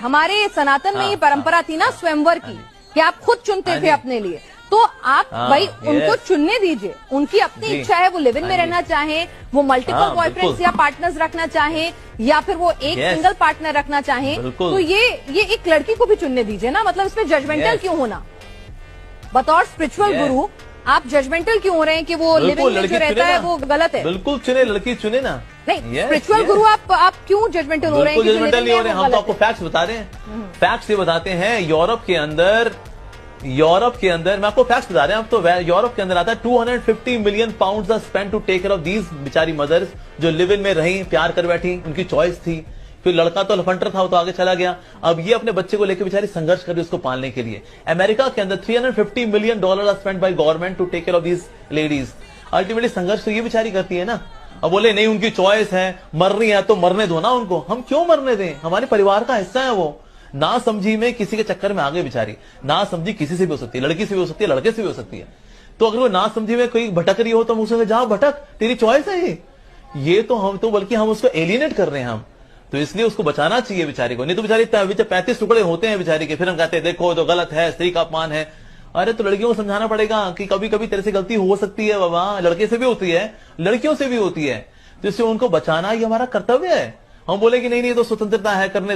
हमारे सनातन में ये परंपरा थी ना स्वयंवर की, कि आप खुद चुनते थे अपने लिए। तो आप भाई उनको चुनने दीजिए, उनकी अपनी इच्छा है, वो लिव इन में रहना चाहें, वो मल्टीपल बॉयफ्रेंड्स या पार्टनर्स रखना चाहें, या फिर वो एक सिंगल पार्टनर रखना चाहें, तो ये एक लड़की को भी चुनने दीजिए ना। मतलब इसमें जजमेंटल क्यों होना? बतौर स्पिरिचुअल गुरु आप जजमेंटल क्यों हो रहे हैं कि वो लिव इन में जो रहता है वो गलत है? बिल्कुल चुने, लड़की चुने ना। नहीं, स्पिरिचुअल गुरु आप क्यों जजमेंटल हो रहे हैं? जजमेंटल नहीं हो रहे, हम तो आपको फैक्ट्स बता रहे हैं। फैक्ट्स ये बताते हैं, यूरोप के अंदर मैं आपको फैक्ट्स बता रहे हैं। अब तो यूरोप के अंदर आता है 250 million pounds are spent to take care of these बेचारी मदर्स जो लिव इन में रही, प्यार कर बैठी, उनकी चॉइस थी। फिर लड़का तो लफंटर था, वो तो आगे चला गया। अब ये अपने बच्चे को लेकर बेचारी संघर्ष कर रही है उसको पालने के लिए। अमेरिका के अंदर $350 million are spent by government to take care of these ladies. Ultimately संघर्ष तो ये बेचारी करती है ना। अब बोले नहीं उनकी चॉइस है, मर रही है तो मरने दो ना उनको। हम क्यों मरने दें? हमारे परिवार का हिस्सा है वो। ना समझी में किसी के चक्कर में आगे बेचारी, ना समझी किसी से भी हो सकती है, लड़की से भी हो सकती है, लड़के से भी हो सकती है। तो अगर वो ना समझी में कोई भटक रही हो तो हम उससे जा भटक, तेरी चॉइस है ये तो हम तो बल्कि हम उसको एलिनेट कर रहे हैं हम। तो इसलिए उसको बचाना चाहिए बेचारी को। नहीं तो बेचारी 35 टुकड़े होते हैं बेचारी के, फिर हम कहते हैं देखो तो गलत है, स्त्री का अपमान है। अरे तो लड़कियों को समझाना पड़ेगा कि कभी कभी तेरे से गलती हो सकती है बाबा, लड़के से भी होती है, लड़कियों से भी होती है। तो इससे उनको बचाना ये हमारा कर्तव्य है। हम बोले कि नहीं तो स्वतंत्रता है करने